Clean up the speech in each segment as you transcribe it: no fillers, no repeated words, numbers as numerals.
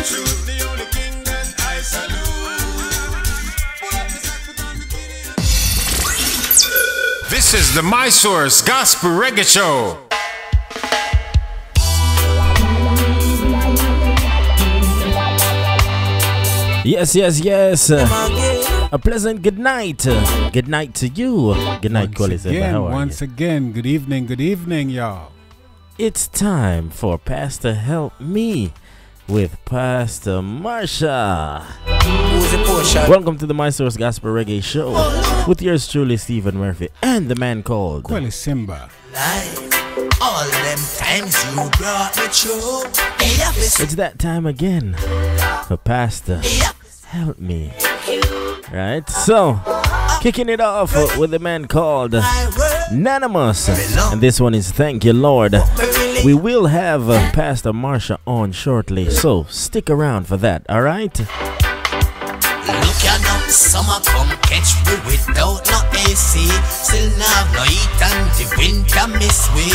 Choose the only king that I salute. This is the My Source Gospel Reggae Show. Yes, yes, yes. A pleasant good night. Good night to you. Good night, Once again, good evening, y'all. It's time for Pastor Help Me with Pastor Marsha. Welcome to the My Source Gospel Reggae Show with yours truly, Stephen Murphy, and the man called Kweli Simba. All them times you brought me through. It's that time again for Pastor Help Me. Right, so kicking it off with a man called Anonymous, and this one is Thank You Lord. We will have Pastor Marsha on shortly, so stick around for that. All right. Look at them, summer come catch me without no AC. Still have no heat and the winter miss we.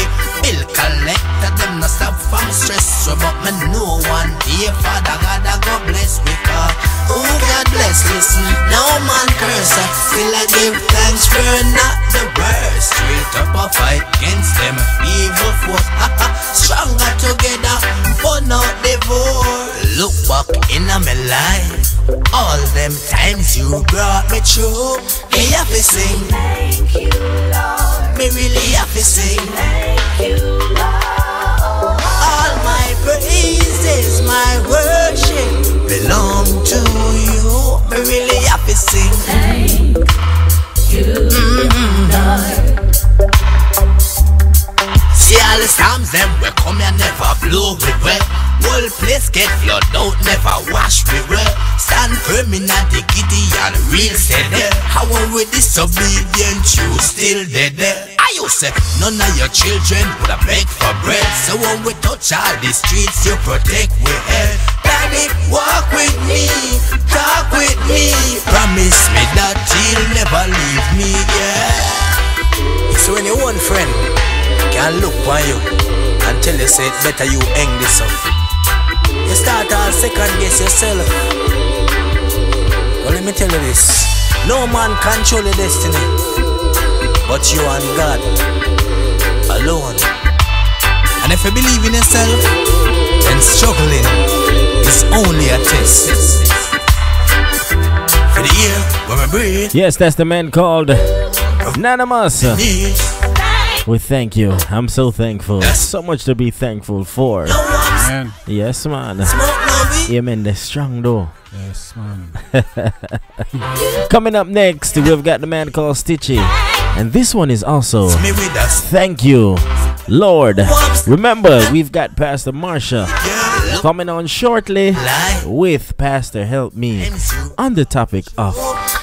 Bill collector them no stop from stress. But me no one dear Father God I go bless we car. Oh God bless, listen, no man curse. Still I give thanks for not the worst. Straight up a fight against them evil force. Stronger together, but not divorce. Look back in my life, all them times you brought me through. Me have to sing, thank you Lord. Me really have to sing, thank you Lord. All my praises, my worship belong to you. Me really have to sing, thank you Lord. See all the storms them we come and never blow me wet. Whole place get flood out, never wash me wet. Stand firm in the Gideon, real steady. How with disobedient you still dead there. I you say none of your children would have beg for bread. So when we touch all the streets you protect we head. Daddy, walk with me, talk with me. Promise me that you'll never leave me, yeah. So when your one friend can look on you and tell you say it better you hang this up, you start all second guess yourself. Well, let me tell you this, no man control your destiny but you and God alone. And if you believe in yourself, then struggling is only a test. For the year when we breathe. Yes, that's the man called Anonymous. We thank you. I'm so thankful. So much to be thankful for. Man. Yes, man. Amen. They're strong though. Yes, man. Coming up next, we've got the man called Stitchy. And this one is also Thank You, Lord. Remember, we've got Pastor Marsha coming on shortly with Pastor Help Me on the topic of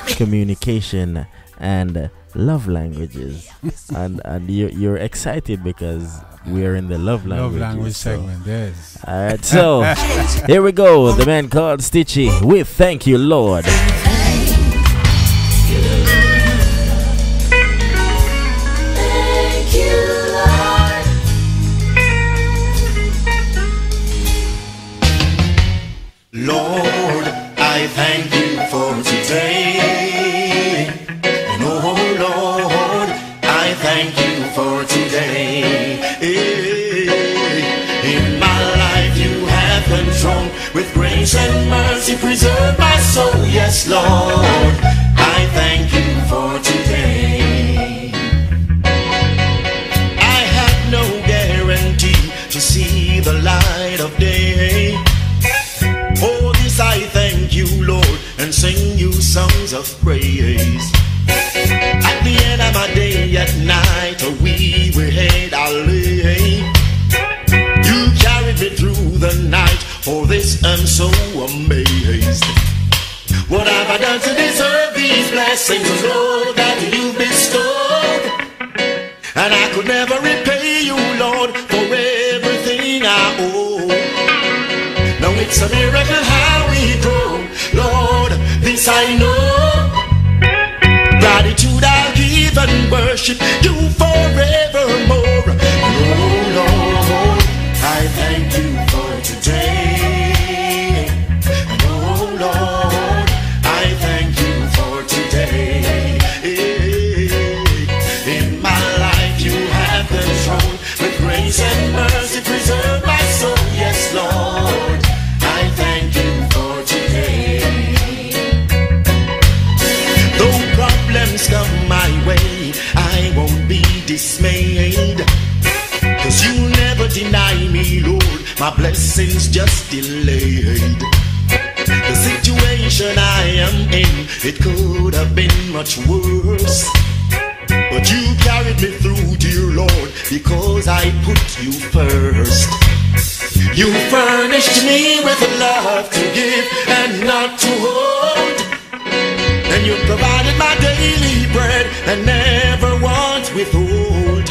communication and love languages. and you're excited because we're in the love language segment, yes. Alright, so here we go. The man called Stitchy with Thank You Lord. Lord, I thank you for today. And oh Lord, I thank you for today. In my life you have control. With grace and mercy preserve my soul. Yes, Lord, I thank you for today. I have no guarantee to see the light of day. For this I thank you, Lord, and sing you songs of praise. At the end of my day, at night, a weary head I lay. You carried me through the night. For this I'm so amazed. What have I done to deserve these blessings, Lord, that you bestowed? And I could never repay you, Lord, for everything I owe. Now it's a miracle how we grow, Lord, this I know. Gratitude I'll give and worship you forevermore. Oh Lord, I thank you for today. grace and mercy preserve my soul. Yes, Lord, I thank you for today. Though problems come my way, I won't be dismayed, 'cause you never deny me, Lord, my blessings just delayed. The situation I am in, it could have been much worse, but you carried me through, dear Lord, because I put you first. You furnished me with love to give and not to hold, and you provided my daily bread and never once withhold.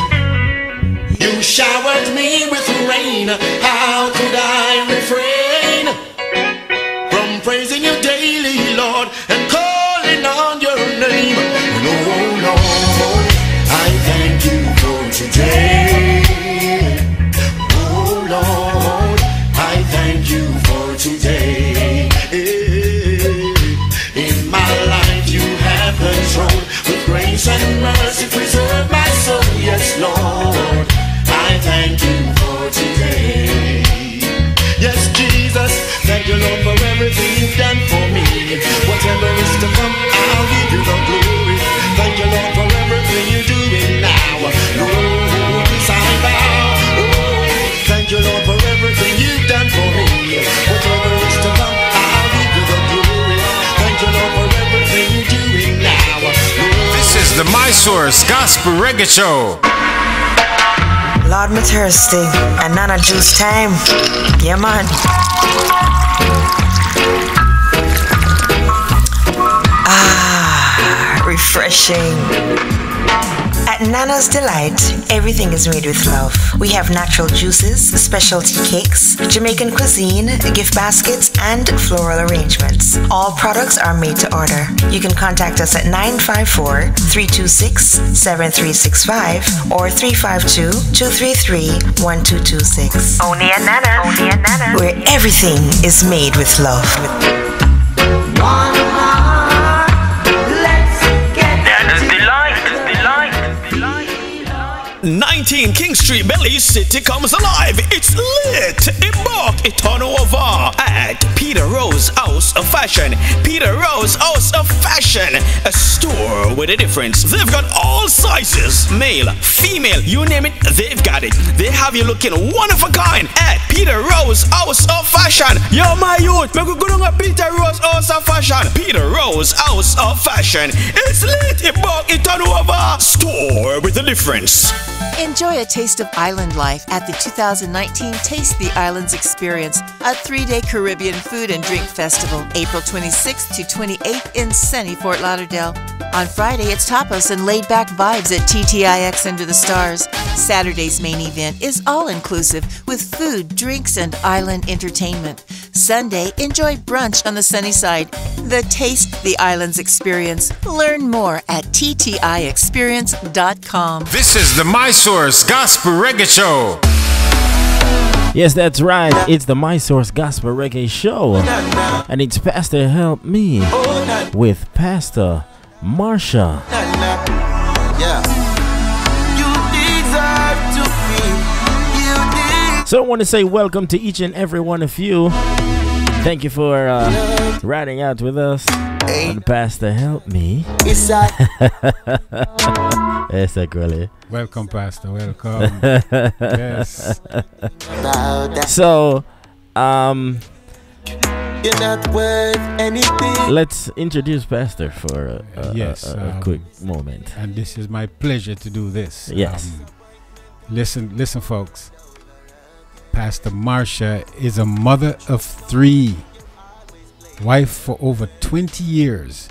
You showered me with rain, how could I refrain from praising you daily, Lord, and calling on your name? Oh Lord, I thank you for today. Oh Lord, I thank you for today. In my life you have control, with grace and mercy preserve my soul. Yes, Lord, I thank you for today. Yes, Jesus, thank you, Lord, for everything you've done for me. Whatever is to come, I'll give you the glory. Thank you, Lord, for everything you're doing now. Lord, this I vow. Oh, thank you, Lord, for everything you've done for me. Whatever is to come, I'll give you the glory. Thank you, Lord, for everything you're doing now. Lord, This is the My Source Gospel Reggae Show. Lord, me thirsty, and none of juice time. Yeah, man. Refreshing. At Nana's Delight, everything is made with love. We have natural juices, specialty cakes, Jamaican cuisine, gift baskets, and floral arrangements. All products are made to order. You can contact us at 954-326-7365 or 352-233-1226. Only at Nana. Only at Nana. Where everything is made with love. One heart, let's get Nana's Delight. 19 King Street, Belize City comes alive. It's lit. Embark it on over at Peter Rose House of Fashion. Peter Rose House of Fashion, a store with a difference. They've got all sizes, male, female, you name it, they've got it. They have you looking one of a kind at Peter Rose House of Fashion. Yo, my youth, make we go down at Peter Rose House of Fashion. Peter Rose House of Fashion. It's lit. Embark it on over. Store with a difference. Enjoy a taste of island life at the 2019 Taste the Islands Experience, a 3-day Caribbean food and drink festival, April 26th to 28th in sunny Fort Lauderdale. On Friday, it's tapas and laid-back vibes at TTIX Under the Stars. Saturday's main event is all-inclusive with food, drinks, and island entertainment. Sunday, enjoy brunch on the sunny side. The Taste the Islands Experience. Learn more at ttixperience.com. This is the My Source Gospel Reggae Show. Yes, that's right. It's the My Source Gospel Reggae Show. And it's Pastor Help Me with Pastor Marsha. So I want to say welcome to each and every one of you. Thank you for riding out with us on Pastor Help Me. Yes, really. Welcome, Pastor. Welcome. Yes. So, you're not worth anything. let's introduce Pastor for a quick moment. And this is my pleasure to do this. Yes. Listen, folks. Pastor Marsha is a mother of 3, wife for over 20 years.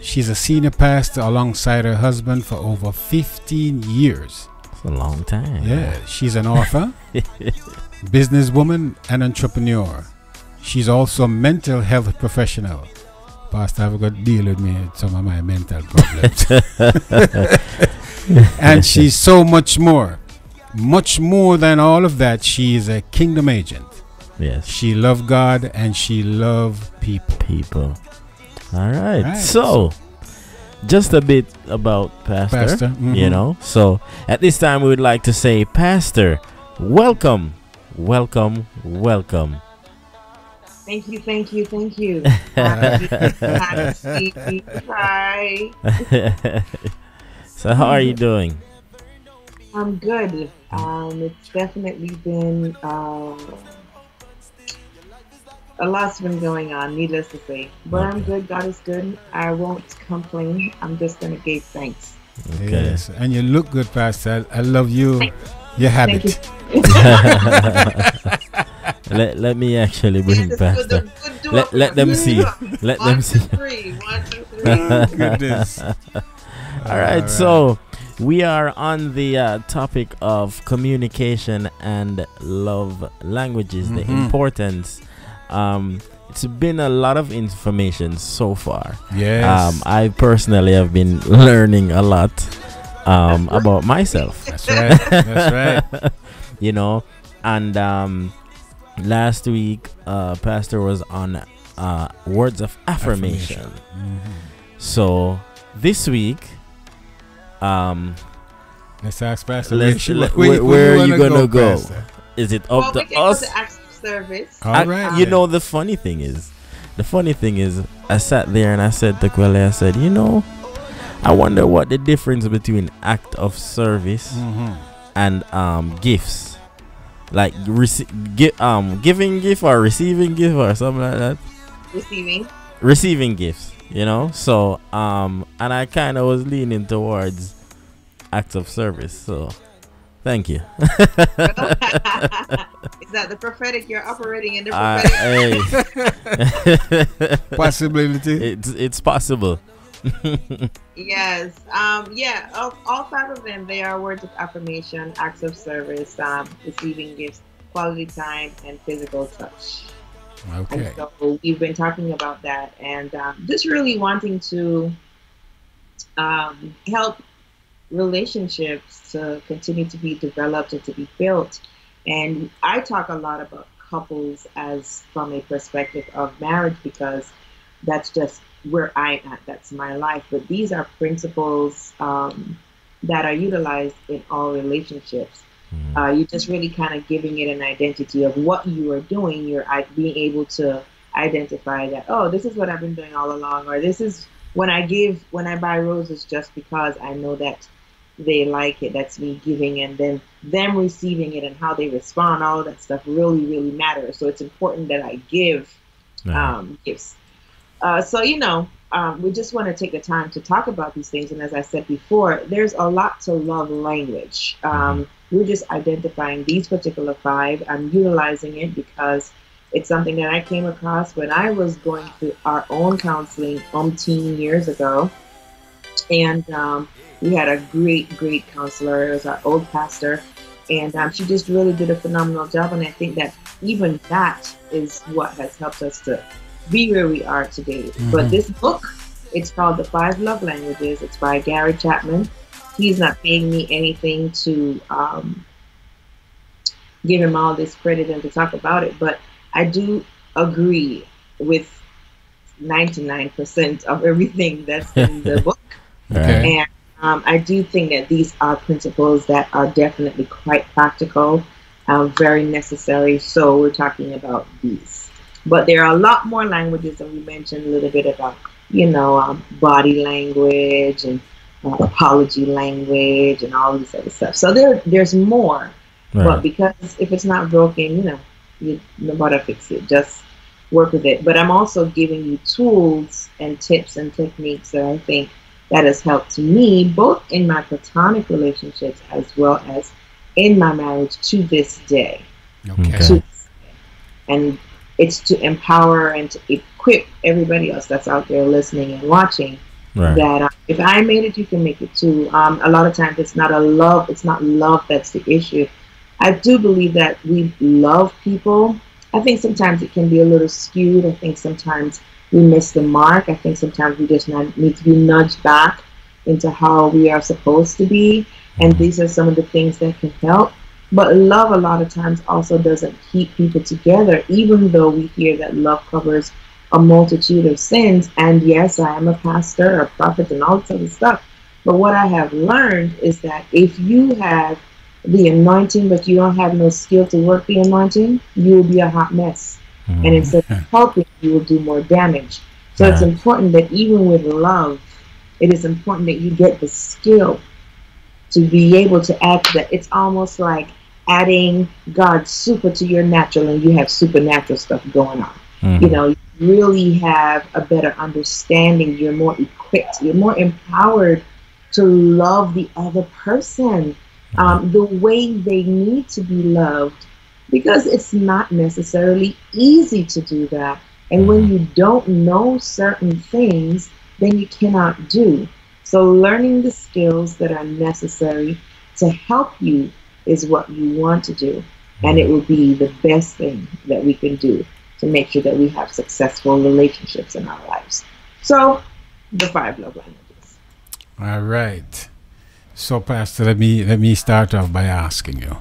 She's a senior pastor alongside her husband for over 15 years. It's a long time. Yeah, she's an author, businesswoman, and entrepreneur. She's also a mental health professional. Pastor, I've got to deal with me with some of my mental problems. And she's so much more. Much more than all of that, she is a kingdom agent. Yes. She loves God and she loves people. All right. So, just a bit about Pastor. You know. So, at this time, we would like to say, Pastor, Welcome, welcome, welcome. Thank you, thank you, thank you. Hi. So, how are you doing? I'm good. It's definitely been a lot's been going on, needless to say. But I'm good. God is good. I won't complain. I'm just gonna give thanks. Okay. Yes, and you look good, Pastor. I love you. Your Thank habit. you. Let me actually bring Yes, Pastor. good do Let up let here. them see. Let them One, see. 2, 3. 1, 2, 3. Oh, goodness. All right, so we are on the topic of communication and love languages, the importance. It's been a lot of information so far. Yes. I personally have been learning a lot about myself. That's right. That's right. You know, and last week, Pastor was on words of affirmation. So this week, let's ask Pastor. where are you gonna go? Pastor? Is it Well, up we to can go us? to acts of service. All right. You know, the funny thing is, I sat there and I said to Kwele, I said, you know, I wonder what the difference between act of service and gifts, like giving gift or receiving gift or something like that. Receiving gifts, you know. So and I kind of was leaning towards acts of service. So thank you. Is that the prophetic? You're operating in the prophetic. Possibility. It's possible. Yes. Yeah. All 5 of them, they are words of affirmation, acts of service, receiving gifts, quality time, and physical touch. Okay. And so we've been talking about that, and just really wanting to help relationships to continue to be developed and to be built. And I talk a lot about couples as from a perspective of marriage, because that's just where I'm at. That's my life. But these are principles that are utilized in all relationships. You're just really kind of giving it an identity of what you are doing. You're being able to identify that, oh, this is what I've been doing all along, or this is when I buy roses just because I know that they like it. That's me giving, and then them receiving it and how they respond. All of that stuff really, really matters. So it's important that I give gifts. So, you know, we just want to take the time to talk about these things. And as I said before, there's a lot to love language. We're just identifying these particular 5. I'm utilizing it because it's something that I came across when I was going through our own counseling umpteen years ago. And we had a great counselor. It was our old pastor. And she just really did a phenomenal job. And I think that even that is what has helped us to be where we are today. But this book, it's called The 5 Love Languages. It's by Gary Chapman. He's not paying me anything to give him all this credit and to talk about it, but I do agree with 99% of everything that's in the book. Okay. And I do think that these are principles that are definitely quite practical, very necessary. So we're talking about these. But there are a lot more languages, and we mentioned a little bit about, you know, body language and apology language and all this other stuff. So there's more. Right. But because if it's not broken, you know, nobody fix it. Just work with it. But I'm also giving you tools and tips and techniques that I think that has helped me both in my platonic relationships as well as in my marriage to this day. Okay. And it's to empower and to equip everybody else that's out there listening and watching. Right. That if I made it, you can make it too. A lot of times it's not love that's the issue. I do believe that we love people. I think sometimes it can be a little skewed. I think sometimes we miss the mark. I think sometimes we just need to be nudged back into how we are supposed to be. And these are some of the things that can help. But love a lot of times also doesn't keep people together, even though we hear that love covers a multitude of sins. And yes, I am a pastor, a prophet, and all this other stuff. But what I have learned is that if you have the anointing, but you don't have no skill to work the anointing, you will be a hot mess. And instead of helping, you will do more damage. So it's important that even with love, it is important that you get the skill to be able to act. That it's almost like adding God's super to your natural, and you have supernatural stuff going on. You know, you really have a better understanding. You're more equipped. You're more empowered to love the other person the way they need to be loved, because it's not necessarily easy to do that. And when you don't know certain things, then you cannot do. So learning the skills that are necessary to help you is what you want to do. And it will be the best thing that we can do to make sure that we have successful relationships in our lives. So, the 5 love languages. All right. So, Pastor, let me start off by asking you.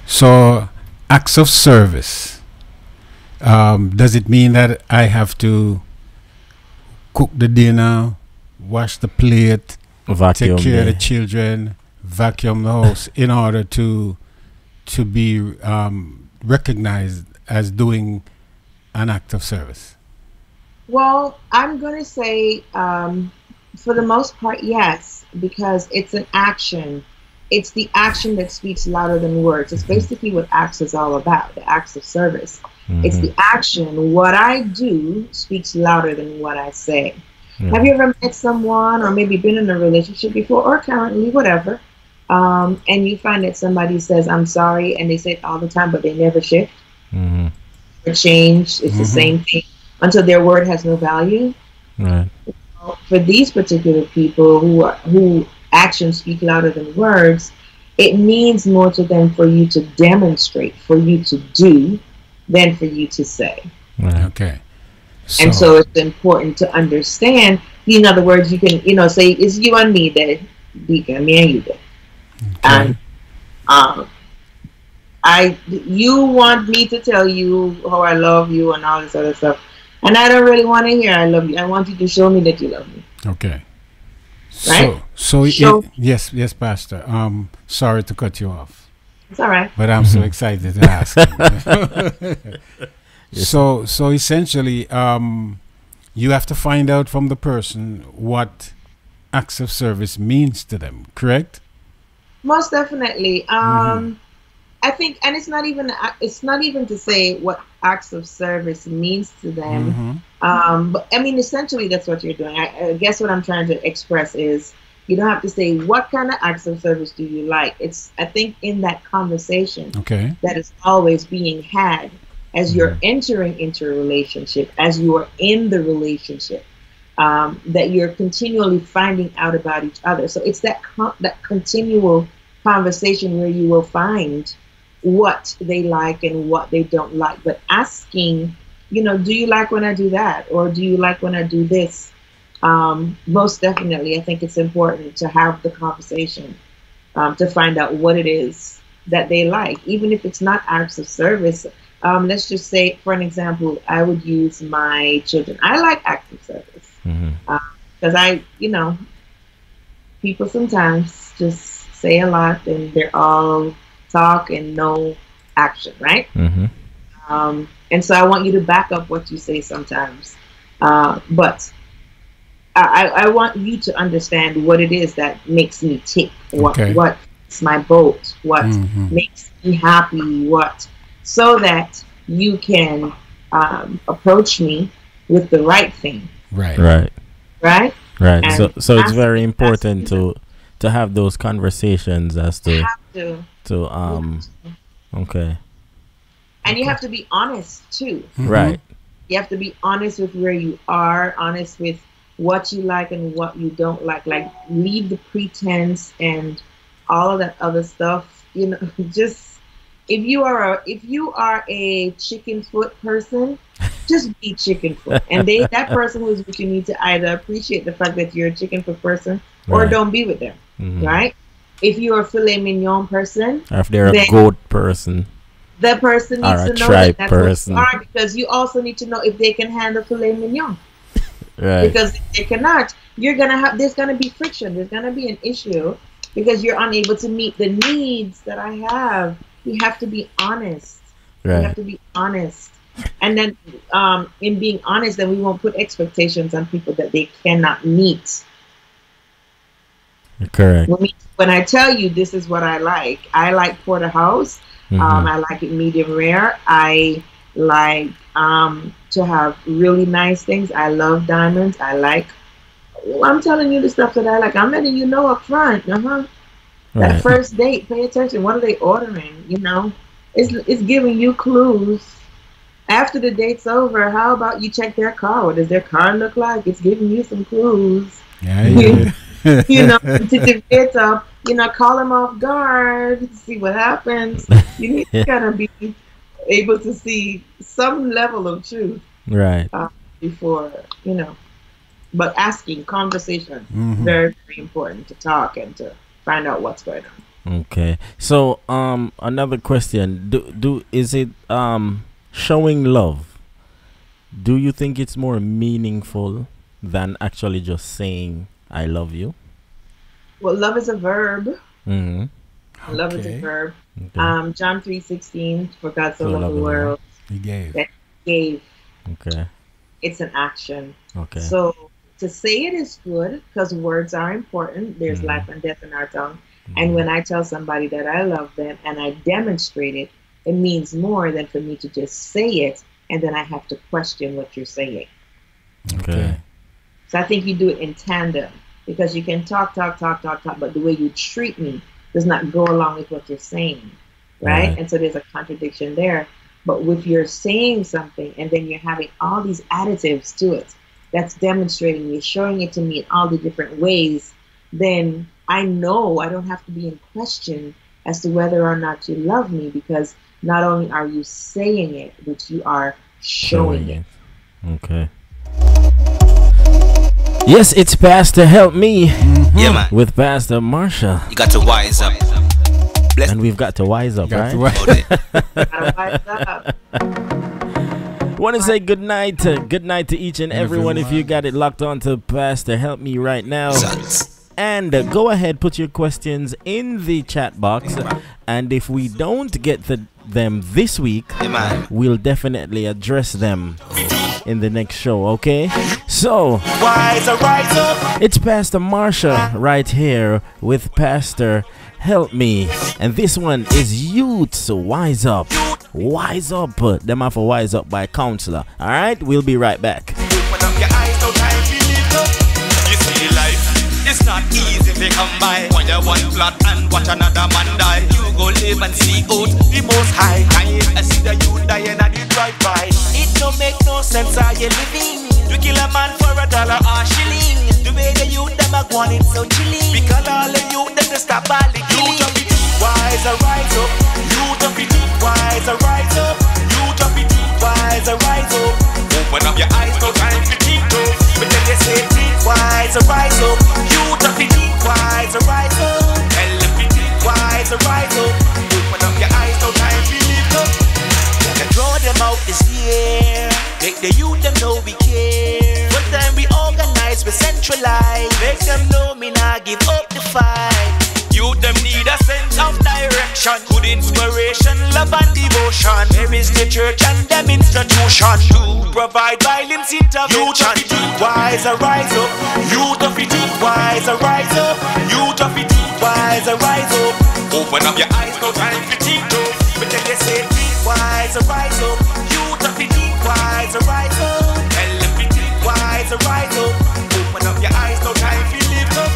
So, acts of service. Does it mean that I have to cook the dinner, wash the plate, Vacuum take care of the children, vacuum the house in order to be recognized as doing an act of service? Well, I'm going to say, for the most part, yes, because it's an action. It's the action that speaks louder than words. It's basically what acts is all about, the acts of service. It's the action. What I do speaks louder than what I say. Have you ever met someone, or maybe been in a relationship before, or currently, whatever, and you find that somebody says, I'm sorry, and they say it all the time, but they never shift? Or change. It's the same thing until their word has no value. For these particular people who actions speak louder than words, it means more to them for you to demonstrate, for you to do, than for you to say. Okay. And so it's important to understand. In other words, you can, say it's you and me, that Deacon, me and you there. And you want me to tell you how I love you and all this other stuff, and I don't really want to hear I love you. I want you to show me that you love me. Okay. Right? Yes, Pastor. Sorry to cut you off. It's all right. But I'm so excited to ask. So essentially, you have to find out from the person what acts of service means to them, correct? Most definitely. I think, and it's not even to say what acts of service means to them. But I mean, essentially, that's what you're doing. I guess what I'm trying to express is, you don't have to say what kind of acts of service do you like. It's, I think, in that conversation that is always being had as you're entering into a relationship, as you are in the relationship, that you're continually finding out about each other. So it's that continual conversation where you will find what they like and what they don't like, but asking, do you like when I do that, or do you like when I do this? Most definitely, I think it's important to have the conversation to find out what it is that they like, even if it's not acts of service. Let's just say, for an example, I would use my children. I like acts of service because people sometimes just say a lot and they're all talk and no action, right? And so I want you to back up what you say sometimes, but I want you to understand what it is that makes me tick, what's my boat, what makes me happy, so that you can approach me with the right thing. Right. And so it's very important to have those conversations as to okay. And you have to be honest too. Right. You have to be honest with where you are, honest with what you like and what you don't like. Like, leave the pretense and all of that other stuff. Just if you are a chicken foot person, just be chicken foot. And that person who's with you need to either appreciate the fact that you're a chicken foot person or don't be with them. Right? If you're a filet mignon person, or if they're a goat person, the person needs to know that that's person. What you are, because you also need to know if they can handle filet mignon. Right. Because if they cannot, there's gonna be friction. There's gonna be an issue, because you're unable to meet the needs that I have. We have to be honest. Right. We have to be honest. And then in being honest, then we won't put expectations on people that they cannot meet. Correct. When I tell you this is what I like porterhouse. I like it medium rare. I like to have really nice things. I love diamonds. I'm telling you the stuff that I like. I'm letting you know up front. That Right. first date, pay attention. What are they ordering? You know, it's giving you clues. After the date's over, how about you check their car? What does their car look like? It's giving you some clues. Yeah. You know, to get up, you know, call them off guard, see what happens. You need to kind of be able to see some level of truth, Right. before, you know. But asking, conversation, very, very important to talk and to find out what's going on. Okay. So another question. Is it showing love? Do you think it's more meaningful than actually just saying I love you? Well, love is a verb. Mm-hmm. Love is a verb. Okay. John 3:16, for God so loved the world He gave. that he gave. Okay. It's an action. Okay. So to say it is good because words are important. There's life and death in our tongue. And when I tell somebody that I love them and I demonstrate it, it means more than for me to just say it and then I have to question what you're saying. Okay. So I think you do it in tandem because you can talk, but the way you treat me does not go along with what you're saying, right? And so there's a contradiction there. But if you're saying something and then you're having all these additives to it, that's demonstrating, you're showing it to me in all the different ways, then I know I don't have to be in question as to whether or not you love me because not only are you saying it, but you are showing it. Okay. Yes, it's Pastor Help Me Yeah, man. with Pastor Marsha. You got to wise up. Bless. And we've got to wise up, right? Gotta wise up. Want to say good night to each and everyone. If you got it locked on to Pastor Help Me right now. And go ahead, put your questions in the chat box. And if we don't get them this week, we'll definitely address them in the next show, okay? So, it's Pastor Marsha right here with Pastor Help Me. And this one is Youths Wise Up. Wise Up. Them have a Wise Up by Counselor. Alright, we'll be right back. It's not easy to come by. When you one flat and watch another man die, you go live and see out the most high. I see the youth dying and you drive by. It don't make no sense how you living. You kill a man for $1 or shilling. The way the youth them are going, it's so chilling. Because all the youth them to stop all the killing. Youth of it, wise a rise up. Youth of it, wise a rise up. Youth of it, wise a rise up. Open up your eyes, no time to think of. But then they say think wise a rise up. Youth of it, wise a rise up. Tell them to think wise a rise up. Open up your eyes, no time to live up. Gotta draw them out this year. Make the youth them know we care. One time we organize, we centralize. Make them know me not give up the fight. Youth them need a sense of direction, good inspiration, love and devotion. There is the church and them institution to provide violence intervention. Youth of it, wise a rise up. Youth of it, wise a rise up. Youth of it, wise a rise up. Open up your eyes, no time to think of. But then they say think wise a rise up. Youth of it, wise a rise up. Tell them to think wise a rise up. Open up your eyes, no time to live up.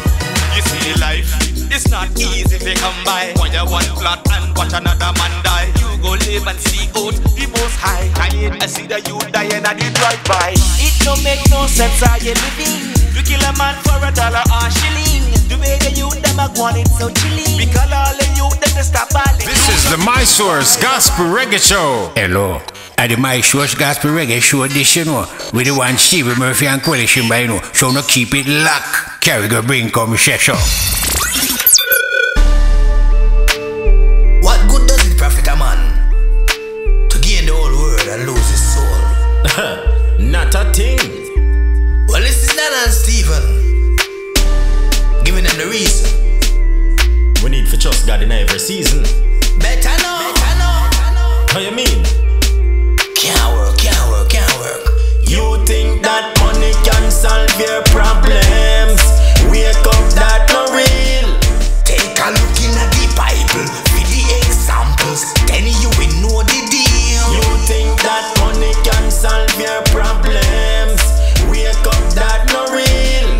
You see life, it's not easy to come by. When you one flat and watch another man die, you go live and see out the most high. I see the youth dying and you drive by. It don't make no sense how you living. You kill a man for $1 or shilling. The way the youth them are going, it's so chilling. Because all the youth them to stop all the This is the My Source Gospel Reggae Show. Hello. At the My Source Gospel Reggae Show this, you know, with the one Stevie Murphy and Quelly Shimba, you know. So no keep it locked. Carry go bring come session. What good does it profit a man to gain the whole world and lose his soul? Not a thing. Well, this is Nana and Stephen giving them the reason What you mean? Can't work, can't work, can't work. You think that money can solve your problems? Wake up, that no real. Take a look in the Bible for the examples. Then you will know the deal. You think that money can solve your problems? Wake up, that no real.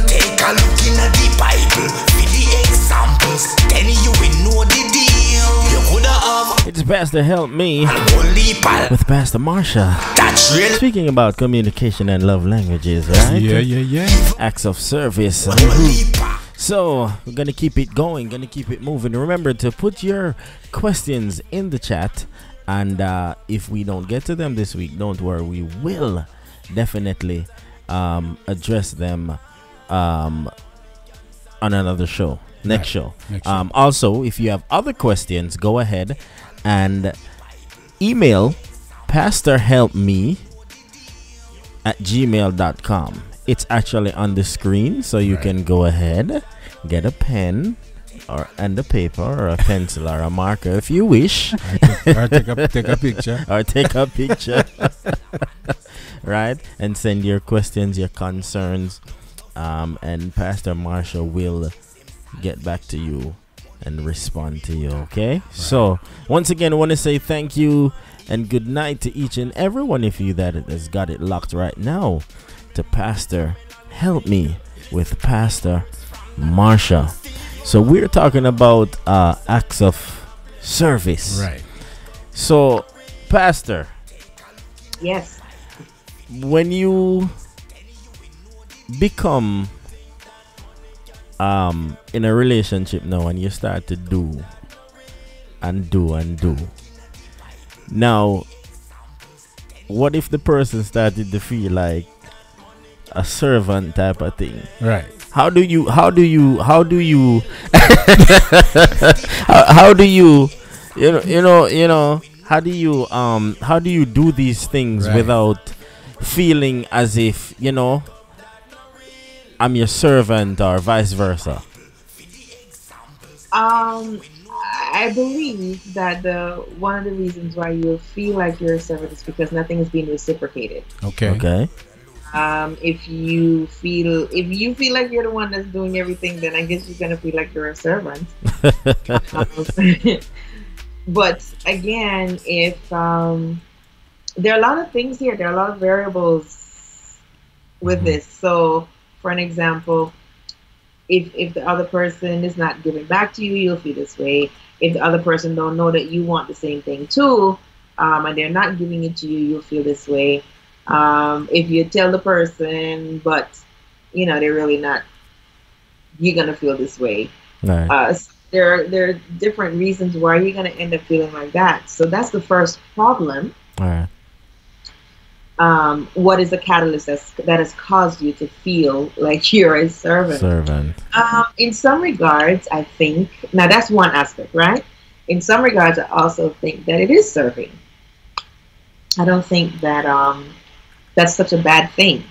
Take a look in the Bible for the examples. Then you will know the deal. You coulda have It's Pastor Help Me only pal. with Pastor Marsha. That's real. Speaking about communication and love languages, right? Yeah. Acts of service. Only pal. So we're gonna keep it going, gonna keep it moving. Remember to put your questions in the chat, and if we don't get to them this week, don't worry, we will definitely address them on another show, next show. Also, if you have other questions, go ahead and email pastorhelpme@gmail.com. It's actually on the screen, so you can go ahead, get a pen and a paper or a pencil or a marker if you wish. Or take a picture. Or take a picture. Right? And send your questions, your concerns, and Pastor Marsha will get back to you and respond to you, okay? Right. So, once again, I want to say thank you and good night to each and every one of you that has got it locked right now to Pastor Help Me with Pastor Marsha. So we're talking about acts of service. Right. So, Pastor. Yes. When you become in a relationship now and you start to do and do and do. Now, what if the person started to feel like a servant type of thing? Right. How do you how do you do these things without feeling as if, I'm your servant or vice versa? I believe that one of the reasons why you feel like you're a servant is because nothing is being reciprocated. Okay. If you feel like you're the one that's doing everything, then I guess you're gonna feel like you're a servant. But again, if there are a lot of things here, there are a lot of variables with this. So, for an example, if the other person is not giving back to you, you'll feel this way. If the other person don't know that you want the same thing too, and they're not giving it to you, you'll feel this way. If you tell the person, but they're really not, you're gonna feel this way. Right. There are different reasons why you're gonna end up feeling like that. So that's the first problem. All right. What is the catalyst that has caused you to feel like you're a servant? In some regards, I think, now that's one aspect, right? In some regards, I also think that it is serving. I don't think that that's such a bad thing.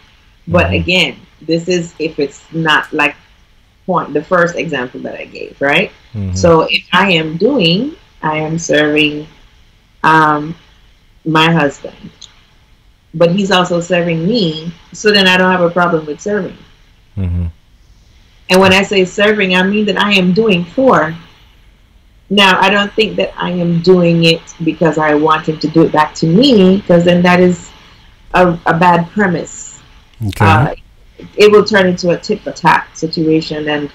But again, this is if it's not like the first example that I gave, right? So if I am serving my husband, but he's also serving me, so then I don't have a problem with serving. And when I say serving, I mean that I am doing for. Now, I don't think that I am doing it because I want him to do it back to me, because then that is a bad premise. Okay. It will turn into a tit-for-tat situation, and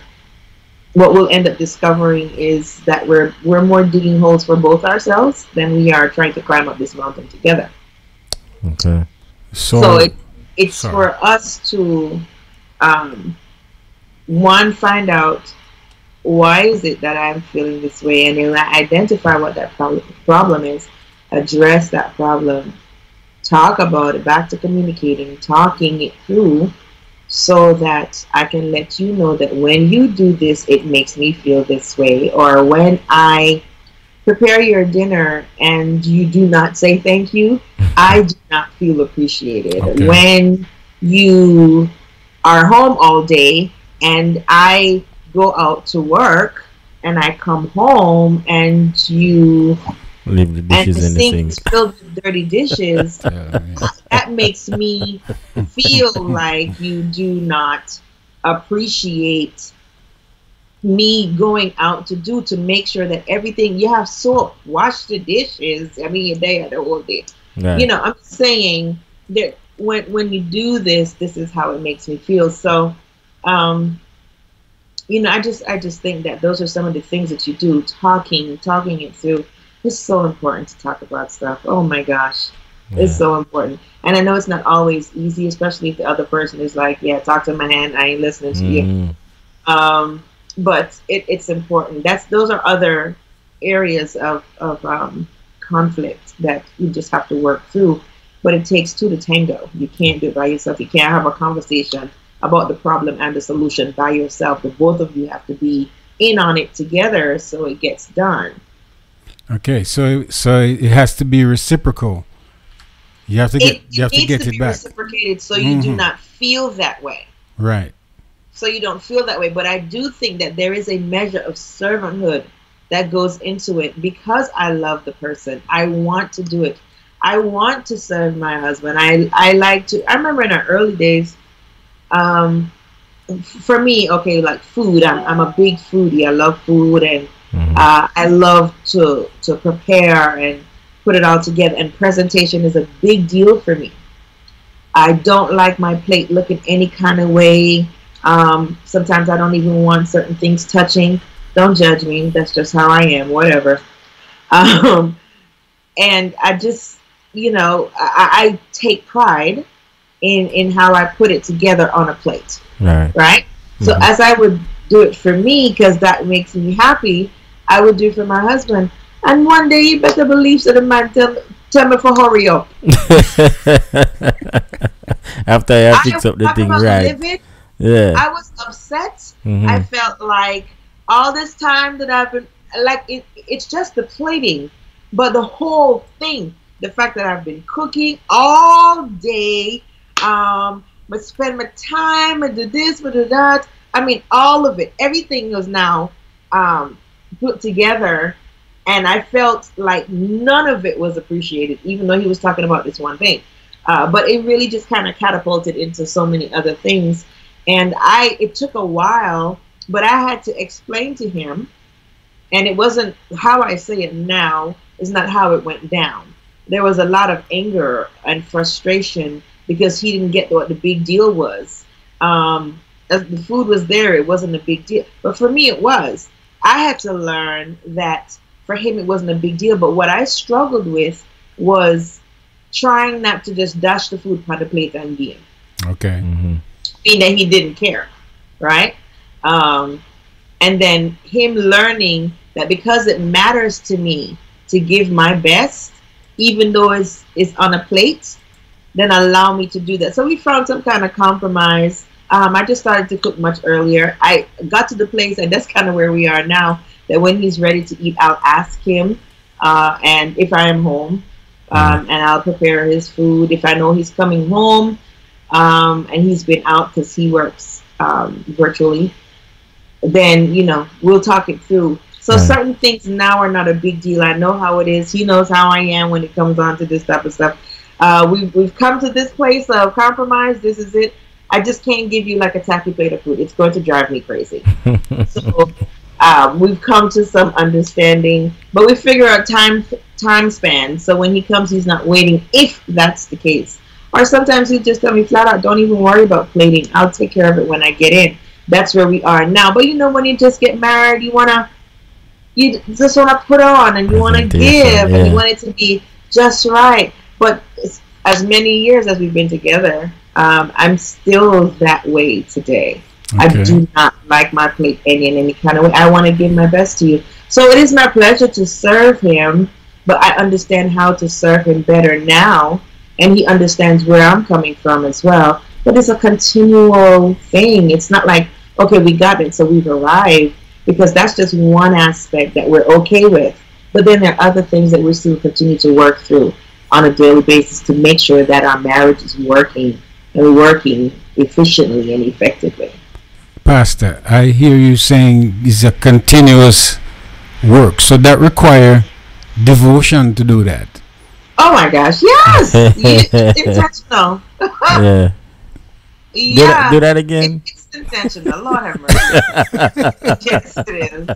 what we'll end up discovering is that we're more digging holes for both ourselves than we are trying to climb up this mountain together. Okay. So it's for us to find out why is it that I'm feeling this way, and then identify what that problem is, address that problem, talk about it, back to communicating, talking it through, so that I can let you know that when you do this, it makes me feel this way. Or when I prepare your dinner and you do not say thank you, I do not feel appreciated. Okay. When you are home all day and I go out to work and I come home and you Leave the and dishes the in the sink sink. is filled with dirty dishes, that makes me feel like you do not appreciate me going out to make sure that everything you have soap, wash the dishes. I mean, you're there the whole day. Right. You know, I'm saying that when you do this is how it makes me feel. So, you know, I just think that those are some of the things that you do. Talking it through. It's so important to talk about stuff. Oh my gosh, it's so important. And I know it's not always easy, especially if the other person is like, "Yeah, talk to my hand. I ain't listening to you." But it's important. Those are other areas of conflict that you just have to work through. But it takes two to tango. You can't do it by yourself. You can't have a conversation about the problem and the solution by yourself. The both of you have to be in on it together so it gets done. Okay, so it has to be reciprocal. You have to get it back. Reciprocated, so you do not feel that way. Right. So you don't feel that way. But I do think that there is a measure of servanthood that goes into it because I love the person. I want to do it. I want to serve my husband. I like to. I remember in our early days. For me, okay, like food. I'm a big foodie. I love food, and I love to prepare and put it all together. And presentation is a big deal for me. I don't like my plate looking any kind of way. Sometimes I don't even want certain things touching. Don't judge me. That's just how I am. Whatever. And I just, you know, I take pride in how I put it together on a plate. Right? So as I would do it for me, because that makes me happy, I would do it for my husband. And one day, you better believe that the man tell me for hurry up. After I fix up the thing right. Yeah. I was upset. I felt like all this time that I've been, like, it's just the plating. But the whole thing, the fact that I've been cooking all day, but spend my time and do this, but do that. I mean, all of it, everything was now put together, and I felt like none of it was appreciated, even though he was talking about this one thing. But it really just kind of catapulted into so many other things, and it took a while, but I had to explain to him, and it wasn't how I say it now, is not how it went down. There was a lot of anger and frustration because he didn't get what the big deal was. As the food was there, it wasn't a big deal. But for me, it was. I had to learn that for him, it wasn't a big deal. But what I struggled with was trying not to just dash the food on the plate and give. Okay. Meaning that he didn't care, right? And then him learning that because it matters to me to give my best, even though it's on a plate, then allow me to do that. So we found some kind of compromise. I just started to cook much earlier. I got to the place, and that's kind of where we are now, that when he's ready to eat, I'll ask him, and if I am home, and I'll prepare his food. If I know he's coming home, and he's been out because he works virtually, then, you know, we'll talk it through. So certain things now are not a big deal. I know how it is. He knows how I am when it comes on to this type of stuff. We've come to this place of compromise. This is it. I just can't give you like a tacky plate of food. It's going to drive me crazy. So we've come to some understanding, but we figure out time span. So when he comes, he's not waiting, if that's the case. Or sometimes he'll just tell me flat out, don't even worry about plating. I'll take care of it when I get in. That's where we are now. But you know, when you just get married, you just want to put on, and you want to give, and you want it to be just right. But as many years as we've been together, I'm still that way today. Okay. I do not like my plate in any kind of way. I want to give my best to you. So it is my pleasure to serve him, but I understand how to serve him better now, and he understands where I'm coming from as well. But it's a continual thing. It's not like, okay, we got it, so we've arrived, because that's just one aspect that we're okay with. But then there are other things that we still continue to work through on a daily basis to make sure that our marriage is working, and working efficiently and effectively. Pastor, I hear you saying it's a continuous work. So that require devotion to do that. Oh my gosh, yes! It's intentional. Yeah. Yeah. Do that again. It's intentional. Lord have mercy. Yes, it is.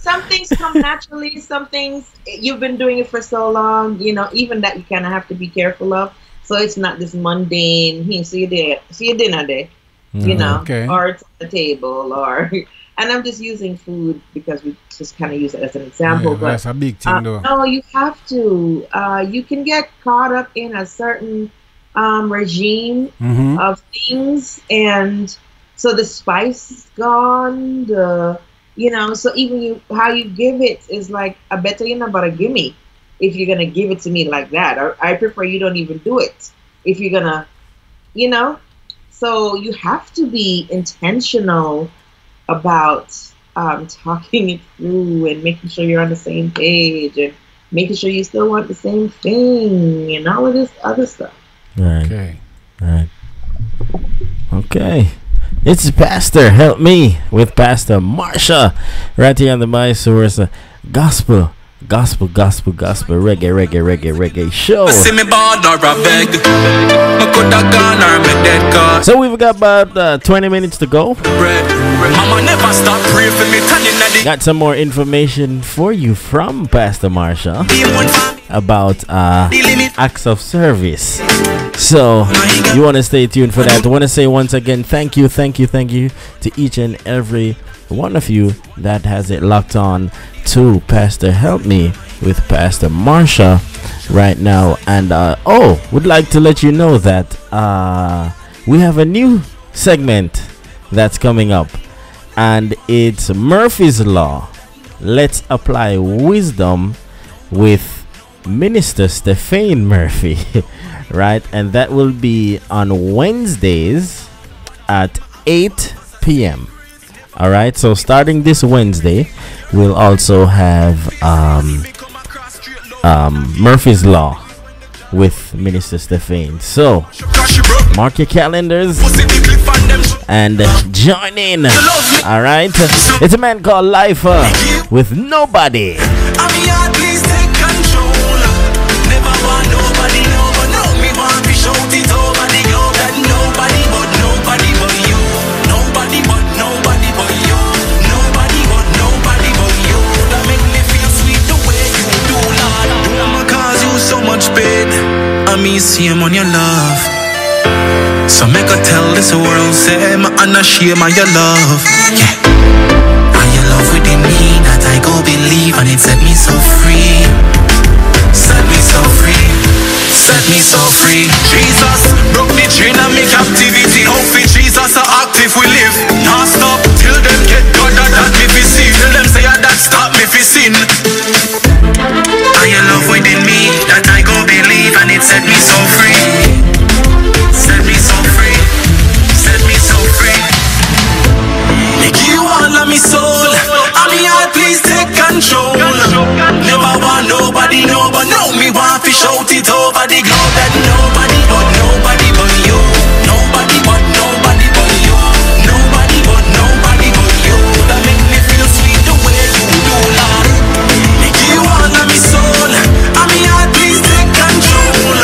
Some things come naturally. Some things you've been doing it for so long. You know, even that you kind of have to be careful of. So it's not this mundane. See you dinner day. You know, okay. Or it's on the table, or. And I'm just using food because we just kind of use it as an example. Yeah, but that's a big thing, though. no, you have to. You can get caught up in a certain regime of things, and so the spice is gone. So even how you give it is like a better, but a gimme. If you're gonna give it to me like that, or I prefer you don't even do it. If you're gonna, so you have to be intentional about talking it through and making sure you're on the same page and making sure you still want the same thing and all of this other stuff. Right. Okay. Right. Okay. It's Pastor Help Me with Pastor Marsha right here on the My Source Gospel Reggae show. So we've got about 20 minutes to go. Got some more information for you from Pastor Marsha about acts of service. So you want to stay tuned for that. I want to say once again thank you to each and every one of you that has it locked on to Pastor Help Me with Pastor Marsha right now. And would like to let you know that we have a new segment that's coming up, and it's Murphy's Law. Let's apply wisdom with Minister Stephane Murphy. Right, and that will be on Wednesdays at 8 p.m. All right, so starting this Wednesday, we'll also have Murphy's Law with Minister Stephane. So mark your calendars and join in. All right, it's a man called Lifer with Nobody. Me see him on your love, so make her tell this world, say I'm not shame of your love. Yeah, and your love within me that I go believe, and it set me so free, set me so free, set me so free. Jesus broke the chain of me captivity. How for Jesus so active we live, not stop till them get God that me fi see, till them say that stop me fi sin. And your love within me that I go believe, and it set me so free, set me so free, set me so free. Make you all of me soul, and me heart please take control. Never want nobody, no, but now me want to shout it over the globe that nobody but you, nobody but you, nobody but you. That make me feel sweet the way you do, Lord. Make you all of me soul, and me heart please take control.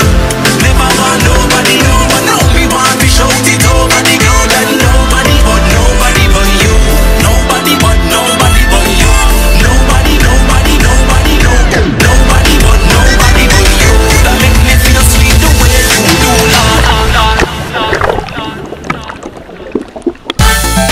Never want nobody, no, but now me want to shout it over the globe that nobody but you, nobody but you, nobody but you. That make me feel sweet the way you do, Lord.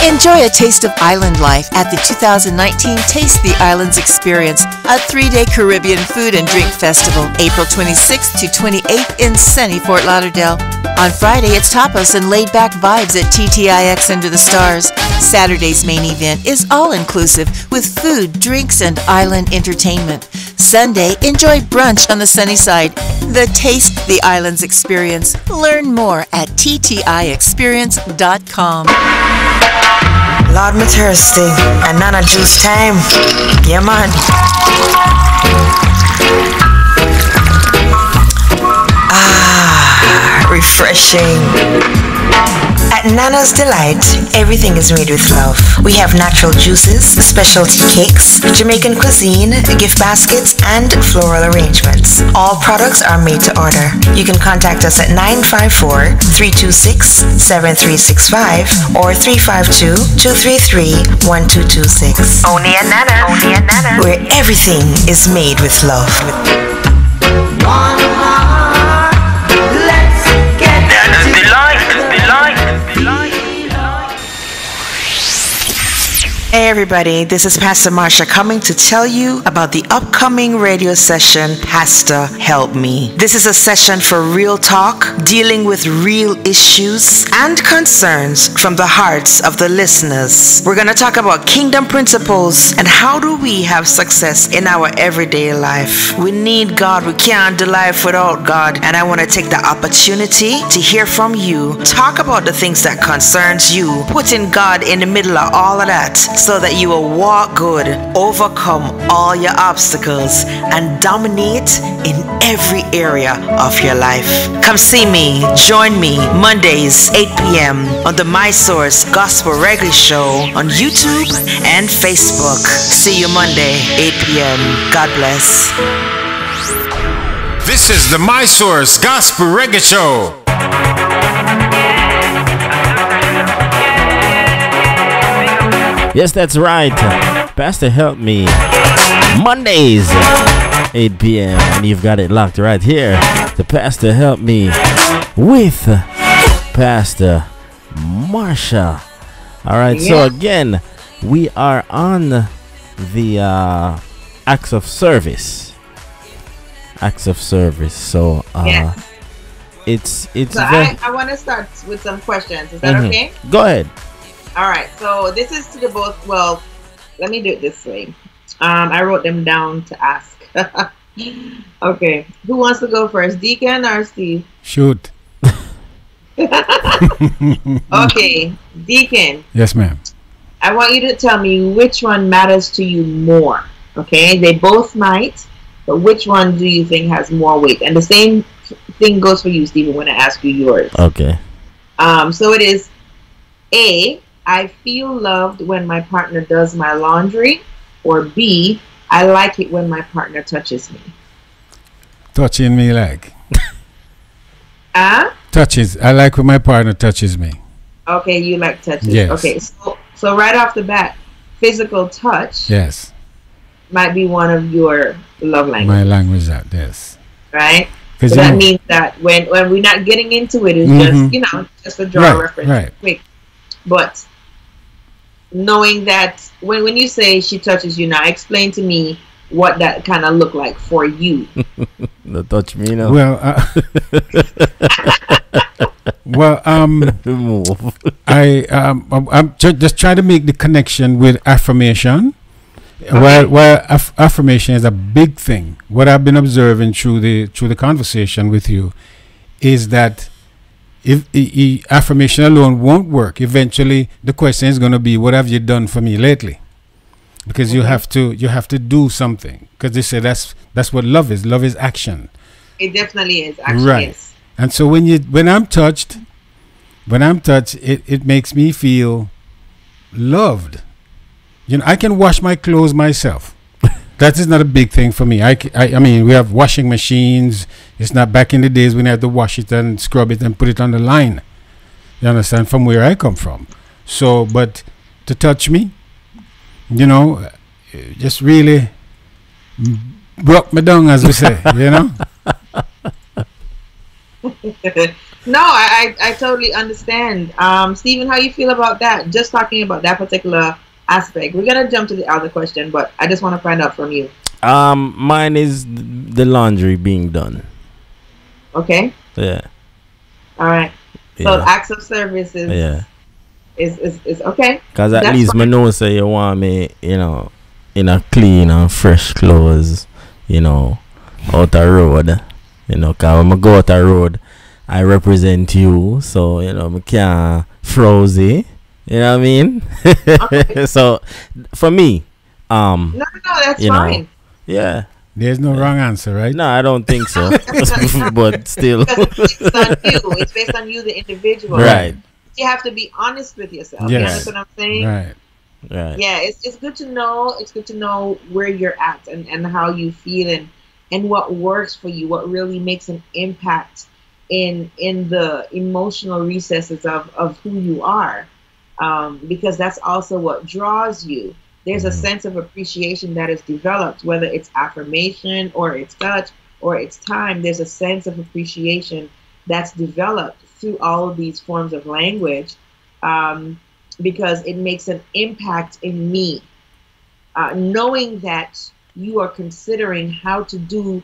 Enjoy a taste of island life at the 2019 Taste the Islands Experience, a 3-day Caribbean food and drink festival, April 26th to 28th in sunny Fort Lauderdale. On Friday, it's tapas and laid-back vibes at TTIX Under the Stars. Saturday's main event is all-inclusive with food, drinks, and island entertainment. Sunday, enjoy brunch on the sunny side. The Taste the Islands Experience. Learn more at TTIExperience.com. Lord, me thirsty, and nana juice time. Yeah, man. Refreshing. At Nana's Delight, everything is made with love. We have natural juices, specialty cakes, Jamaican cuisine, gift baskets, and floral arrangements. All products are made to order. You can contact us at 954-326-7365 or 352-233-1226. Only at Nana. Only at Nana. Where everything is made with love. One heart, let's get Nana's Delight. Hey everybody, this is Pastor Marsha coming to tell you about the upcoming radio session, Pastor Help Me. This is a session for real talk, dealing with real issues and concerns from the hearts of the listeners. We're going to talk about kingdom principles and how do we have success in our everyday life. We need God. We can't do life without God. And I want to take the opportunity to hear from you. Talk about the things that concerns you. Putting God in the middle of all of that, so that you will walk good, overcome all your obstacles, and dominate in every area of your life. Come see me, join me, Mondays, 8 p.m. on the My Source Gospel Reggae Show on YouTube and Facebook. See you Monday, 8 p.m. God bless. This is the My Source Gospel Reggae Show. Yes, that's right. Pastor Help Me. Mondays, 8 p.m. And you've got it locked right here. The Pastor Help Me with Pastor Marsha. All right, so again, we are on the acts of service. Acts of service. So it's so I want to start with some questions. Is that okay? Go ahead. All right, so this is to the both. Well, let me do it this way. I wrote them down to ask. Okay, who wants to go first, Deacon or Steve? Shoot. Okay, Deacon. Yes, ma'am. I want you to tell me which one matters to you more. Okay, they both might, but which one do you think has more weight? And the same thing goes for you, Stephen, when I ask you yours. Okay. So it is A, I feel loved when my partner does my laundry, or B, I like it when my partner touches me. Touching me like. Touches. I like when my partner touches me. Okay, you like touches. Yes. Okay, so right off the bat, physical touch. Yes. Might be one of your love languages. My language, that yes. Right. So that means that when we're not getting into it, it's just just a draw reference, quick. But knowing that when you say she touches you, now explain to me what that kind of look like for you. No touch me now. Well, I'm just trying to make the connection with affirmation. Okay. While affirmation is a big thing, what I've been observing through the conversation with you is that if affirmation alone won't work, eventually the question is going to be, what have you done for me lately? Because you have to do something, because they say that's what love is. Love is action. It definitely is action. Right. Yes. And so when I'm touched, it makes me feel loved. I can wash my clothes myself. That is not a big thing for me. I mean, we have washing machines. It's not back in the days when I had to wash it and scrub it and put it on the line. You understand? From where I come from. So, but to touch me, just really broke me down, as we say, No, I totally understand. Stephen, how you feel about that? Just talking about that particular aspect. We're gonna jump to the other question, but I just want to find out from you. Mine is the laundry being done. Okay. Yeah. All right. So acts of service is okay. Because at least I know say you want me, in a clean and fresh clothes, out the road. Because when I go out the road, I represent you, so I can't frozy. You know what I mean? Okay. So for me, no, that's fine. Yeah. There's no wrong answer, right? No, I don't think so. But still, it's based on you. It's based on you, the individual. Right. you have to be honest with yourself. Yes. You understand what I'm saying? Right. Right. Yeah, it's good to know. It's good to know where you're at and how you feel and what works for you, what really makes an impact in the emotional recesses of who you are, because that's also what draws you. There's a sense of appreciation that is developed, whether it's affirmation or it's touch or it's time. There's a sense of appreciation that's developed through all of these forms of language, because it makes an impact in me. Knowing that you are considering how to do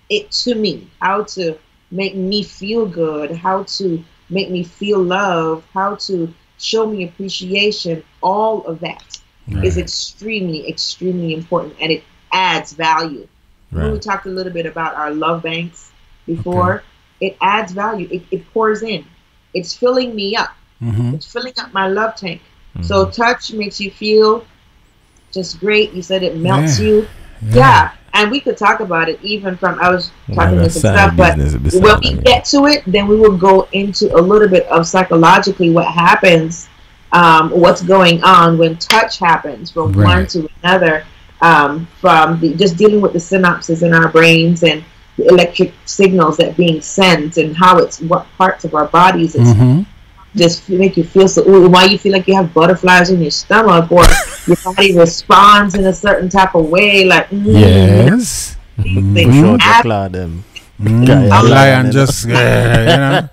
it to me, how to make me feel good, how to make me feel loved, how to show me appreciation, all of that is extremely, extremely important, and it adds value. Right. We talked a little bit about our love banks before. It adds value. It pours in. It's filling me up. It's filling up my love tank. So touch makes you feel just great. You said it melts you. Yeah. And we could talk about it even from, I was talking to some stuff, but when we get to it, then we will go into a little bit of psychologically what happens, what's going on when touch happens from one to another, from just dealing with the synapses in our brains and the electric signals that being sent and how it's, what parts of our bodies it's just make you feel so, why you feel like you have butterflies in your stomach, or your body responds in a certain type of way, like yes, them. A lion just you know.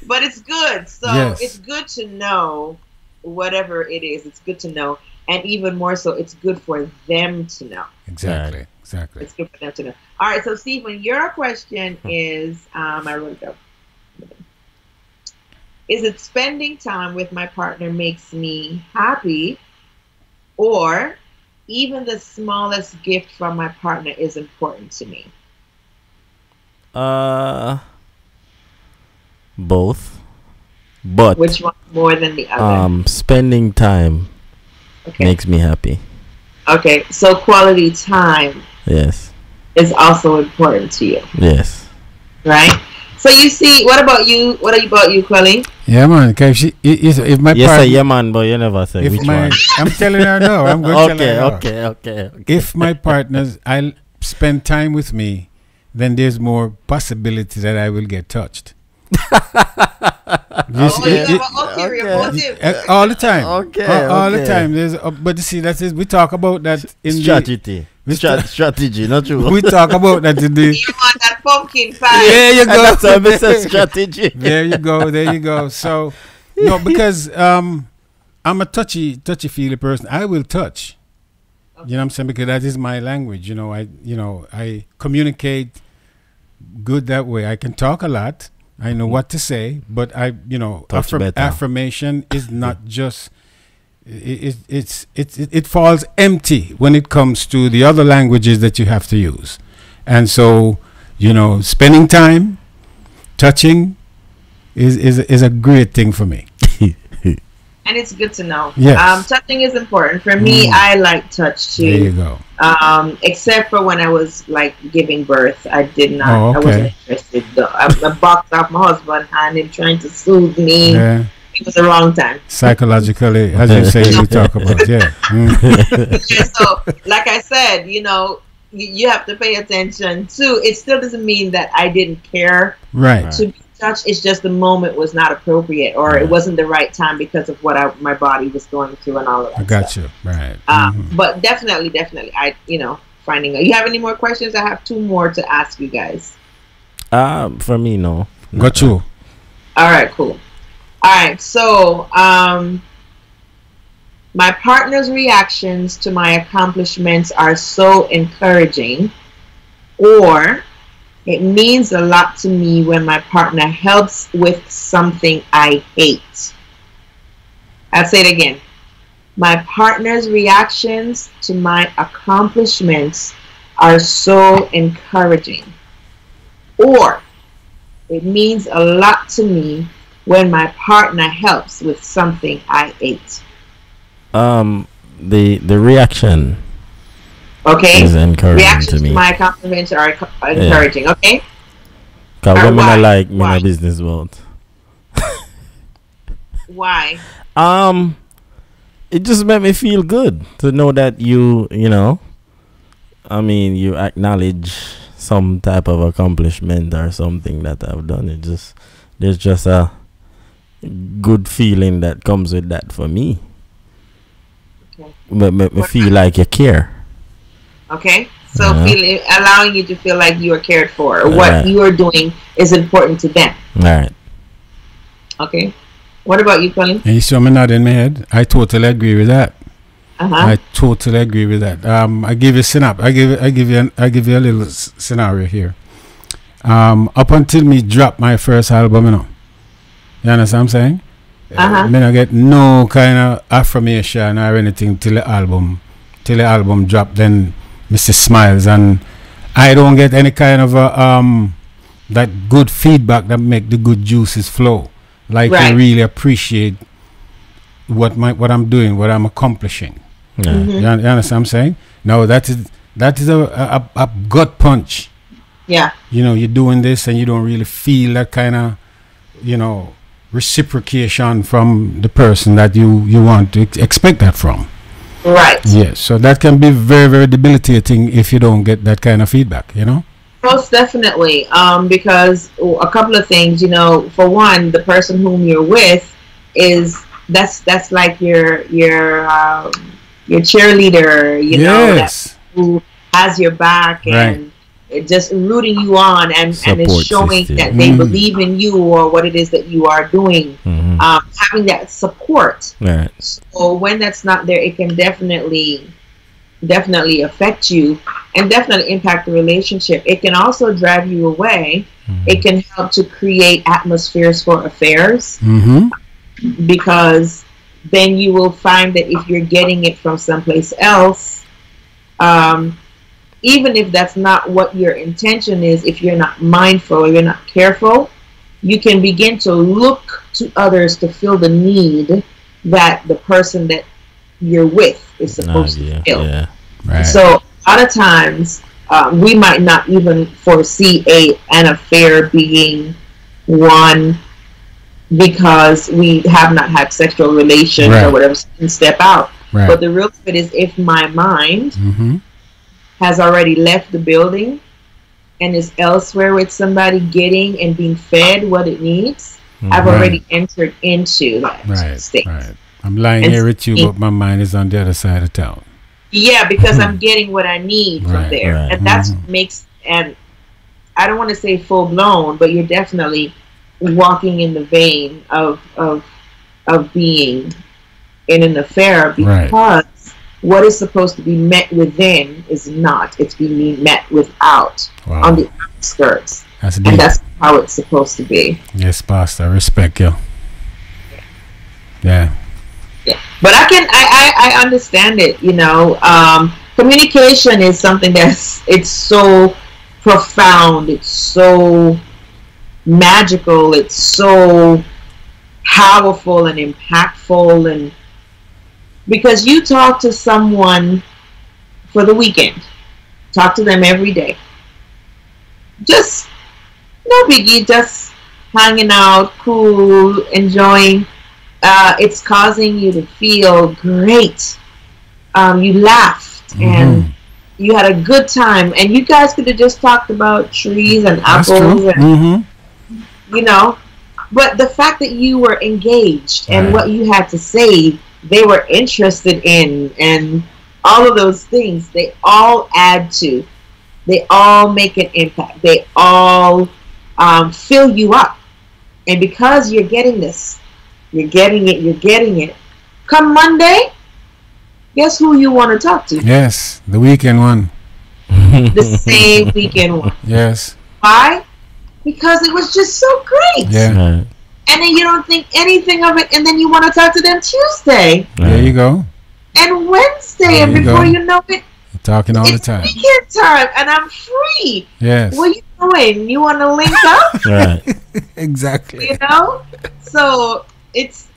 But it's good. So it's good to know whatever it is. It's good to know, and even more so, it's good for them to know. Exactly. Exactly. It's good for them to know. All right, so Stephen, your question is, I wrote it up. Is it spending time with my partner makes me happy, or even the smallest gift from my partner is important to me? Both. But which one more than the other? Spending time makes me happy. Okay, so quality time. Yes. Is also important to you. Yes. Right? So you see, what about you? What about you, Quelly? Yeah, man. If my partner, yeah, man, but you never say which one. I'm telling her no. I'm going to tell her Okay. If my partners, I'll spend time with me, then there's more possibility that I will get touched. All the time. All the time. There's, but you see, that's it. We talk about that in strategy. Strategy, not true. We talk about that in the. You want that pumpkin pie? There you go. That's a business strategy. There you go. So, no, because I'm a touchy feely person. I will touch. Okay. You know what I'm saying? Because that is my language. I communicate good that way. I can talk a lot. I know what to say, but affirmation is not just. It falls empty when it comes to the other languages that you have to use, and so spending time, touching, is a great thing for me. And it's good to know. Yes. Touching is important for me. I like touch too. There you go. Except for when I was like giving birth, I did not. Oh, okay. I wasn't interested. I boxed off my husband and him trying to soothe me. Yeah. It was the wrong time. Psychologically, as you say, we talk about, So, like I said, you have to pay attention too. It still doesn't mean that I didn't care to be touched. It's just the moment was not appropriate, or it wasn't the right time because of what my body was going through and all of that. I got stuff. you. Right. But definitely, I finding out. You have any more questions? I have two more to ask you guys. For me, no. Got you. All right, cool. All right, so my partner's reactions to my accomplishments are so encouraging, or it means a lot to me when my partner helps with something I hate. I'll say it again. My partner's reactions to my accomplishments are so encouraging, or it means a lot to me when my partner helps with something I hate. The reaction. Okay. Is encouraging Reactions to me. My compliments are encouraging. Okay. Cause Or women why? are like me in Why? a business world. Why? It just made me feel good to know that you know, I mean, you acknowledge some type of accomplishment or something that I've done. There's just a good feeling that comes with that for me. Okay. Make me feel like you care. Okay. So allowing you to feel like you are cared for, or what Right. you are doing is important to them. Right. Okay. What about you, Colin? And you saw me nodding my head. I totally agree with that. Uh-huh. I totally agree with that. I give you I give you a little scenario here. Up until me drop my first album, you know. You understand what I'm saying? Uh-huh. Me not get no kind of affirmation or anything till the album drop. Then Mr. Smiles, and I don't get any kind of that good feedback that make the good juices flow. Like Right. I really appreciate what I'm doing, what I'm accomplishing. Yeah. Mm-hmm. You understand what I'm saying? No, that is a gut punch. Yeah. You know, you're doing this and you don't really feel that kind of, you know, reciprocation from the person that you want to expect that from. Right. Yes, so that can be very, very debilitating if you don't get that kind of feedback, you know? Most definitely. Because a couple of things, you know, for one, the person whom you're with that's like your cheerleader, you know, Yes. who has your back and just rooting you on and is Support showing system. that they believe in you or what it is that you are doing. Mhm. Having that support. Right. So when that's not there, it can definitely affect you and definitely impact the relationship. It can also drive you away. It can help to create atmospheres for affairs. Mm-hmm. Because then you will find that if you're getting it from someplace else, even if that's not what your intention is, if you're not mindful or you're not careful, you can begin to look to others to fill the need that the person that you're with is supposed to fill. Yeah. Right. So a lot of times we might not even foresee an affair being one because we have not had sexual relations Right. or whatever and step out. Right. But the real of it is if my mind Mm-hmm. has already left the building and is elsewhere with somebody getting and being fed what it needs, I've Right. already entered into that state. Right. I'm lying And here with you, see- but my mind is on the other side of town. Yeah, because I'm getting what I need from Right, there. right. And that's what makes, and I don't want to say full blown, but you're definitely walking in the vein of being in an affair Right. because what is supposed to be met within is not. It's being met without Wow. on the outskirts. That's And deep. that's how it's supposed to be. Yes, Pastor. Respect you. Yeah. Yeah. But I understand it, you know. Communication is something it's so profound, it's so magical, it's so powerful and impactful, and because you talk to someone for the weekend, talk to them every day, just no biggie, just hanging out, cool, enjoying. It's causing you to feel great. You laughed and you had a good time, and you guys could have just talked about trees and That's apples true. and Mm-hmm. you know, but the fact that you were engaged and Right. what you had to say they were interested in, and all of those things, they all add to, they all make an impact, they all fill you up. And because you're getting this, you're getting it, come Monday, guess who you want to talk to? Yes, the weekend one. The same weekend one. Yes. Why? Because it was just so great. Yeah. Right. And then you don't think anything of it, and then you want to talk to them Tuesday There you go. and Wednesday, There and you before go. you know it, You're talking all the it's time. weekend time, and I'm free. Yes. What are you doing? You want to link up? Right. Exactly. You know? So it's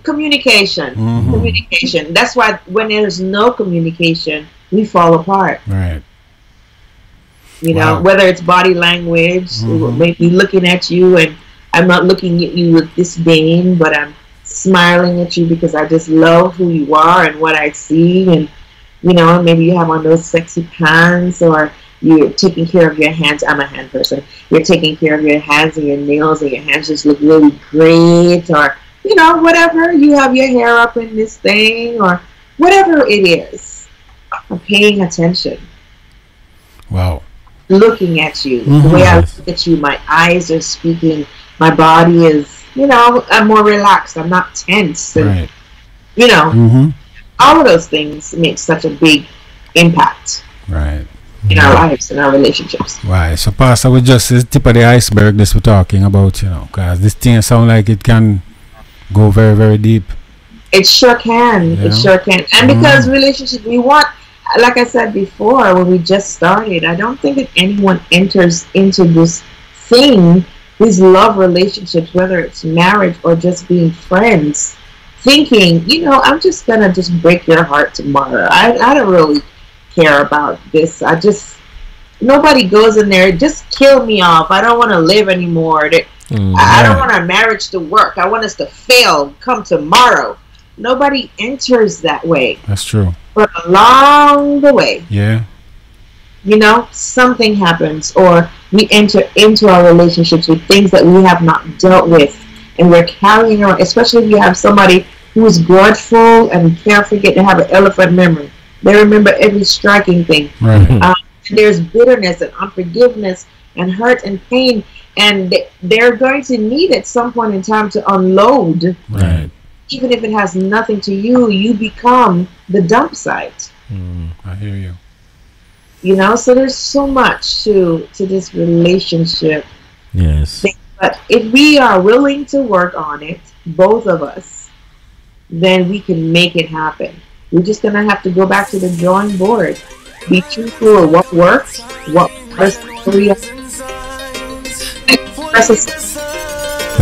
communication. Mhm. Communication. That's why when there's no communication, we fall apart. Right. You know, Wow. whether it's body language, maybe looking at you, and I'm not looking at you with disdain, but I'm smiling at you because I just love who you are and what I see. And, you know, maybe you have on those sexy pants, or you're taking care of your hands. I'm a hand person. You're taking care of your hands, and your nails and your hands just look really great, or, you know, whatever. You have your hair up in this thing, or whatever it is. I'm paying attention. Wow. Looking at you, the way I look at you, my eyes are speaking, my body is, you know, I'm more relaxed, I'm not tense, and, Right. you know, all of those things make such a big impact Right. in our lives, in our relationships. Right. So, Pastor, we just the tip of the iceberg this we're talking about, you know, because this thing sound like it can go very, very deep. It sure can. Yeah. It sure can. And because relationships, we want, like I said before, when we just started, I don't think that anyone enters into this thing, these love relationships, whether it's marriage or just being friends, thinking, you know, I'm just going to just break your heart tomorrow. I don't really care about this. Nobody goes in there, just kill me off. I don't want to live anymore. I don't want our marriage to work. I want us to fail come tomorrow. Nobody enters that way. That's true. But along the way, Yeah. you know, something happens, or we enter into our relationships with things that we have not dealt with, and we're carrying around, especially if you have somebody who is grudgeful and can't forget to have an elephant memory. They remember every striking thing. Right. There's bitterness and unforgiveness and hurt and pain, and they're going to need at some point in time to unload. Right. Even if it has nothing to you, you become the dump site. I hear you. You know, so there's so much to this relationship. Yes. But if we are willing to work on it, both of us, then we can make it happen. We're just going to have to go back to the drawing board. Be truthful of what works, what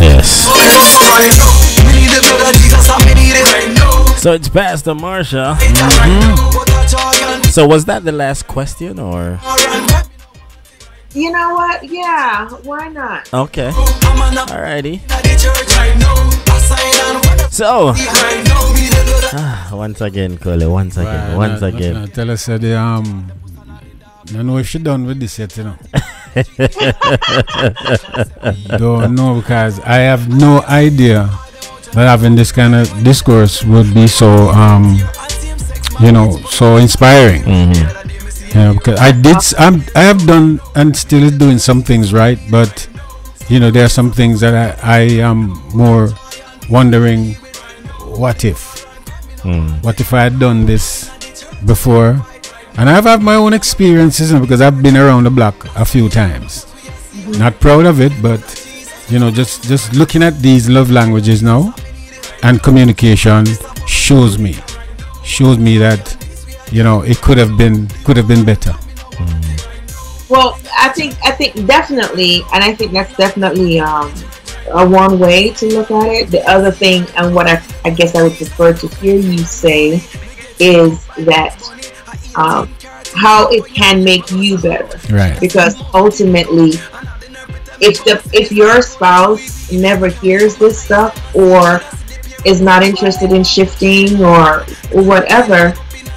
Yes. So it's Pastor Marsha. So was that the last question, or? You know what? Yeah, why not? Okay. Alrighty. So once again, Cole. Once again. No, tell us the I know if she done with this yet, you know. Don't know, because I have no idea that having this kind of discourse would be so you know, so inspiring. Yeah, because I have done and still is doing some things right, but you know, there are some things that I am more wondering, what if I had done this before? And I've had my own experiences, because I've been around the block a few times. Not proud of it, but you know, just looking at these love languages now and communication shows me that, you know, it could have been better. Well, I think definitely, and I think that's definitely a one way to look at it. The other thing, and what I guess I would prefer to hear you say, is that how it can make you better. Right. Because ultimately, if your spouse never hears this stuff, or is not interested in shifting or whatever,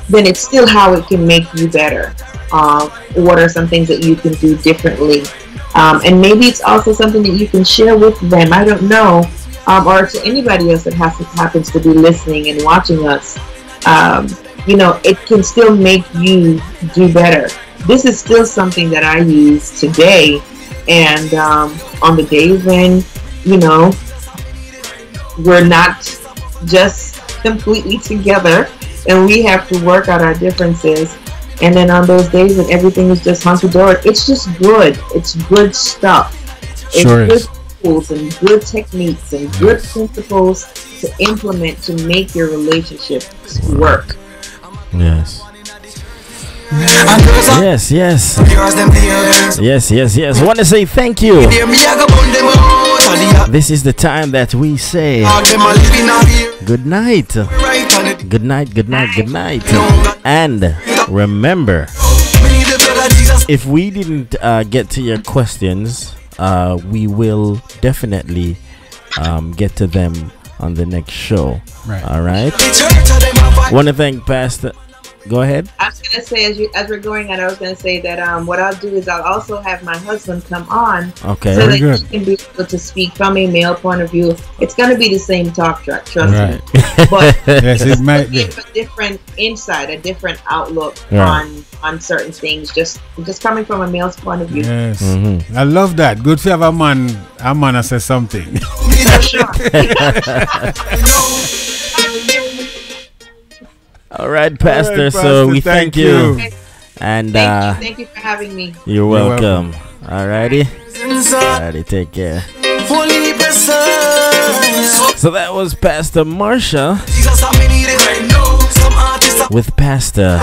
then it's still how it can make you better. What are some things that you can do differently? And maybe it's also something that you can share with them. I don't know. Or to anybody else that happens to be listening and watching us. You know, it can still make you do better. This is still something that I use today. And on the days when, you know, we're not just completely together and we have to work out our differences. And then on those days when everything is just hunky-dory, it's just good. It's good stuff. Sure it's is. good tools and good techniques and good principles to implement to make your relationship work. Yes. Yes. I want to say thank you. This is the time that we say good night. Good night. And remember, If we didn't get to your questions, we will definitely get to them on the next show. Right. All right. Want to thank Pastor. Go ahead. I was going to say, as we're going on, I was going to say that what I'll do is I'll also have my husband come on. Okay. So Very that good. he can be able to speak from a male point of view. It's going to be the same talk track, trust me. But yes, it might be. give a different insight, a different outlook Right. on certain things, just coming from a male's point of view. Yes. I love that. Good to have a man that says something. For sure. All right, Pastor. So Pastor, we thank you. Okay. And Thank you for having me. you're welcome. All righty. Alrighty, take care. So that was Pastor Marsha with Pastor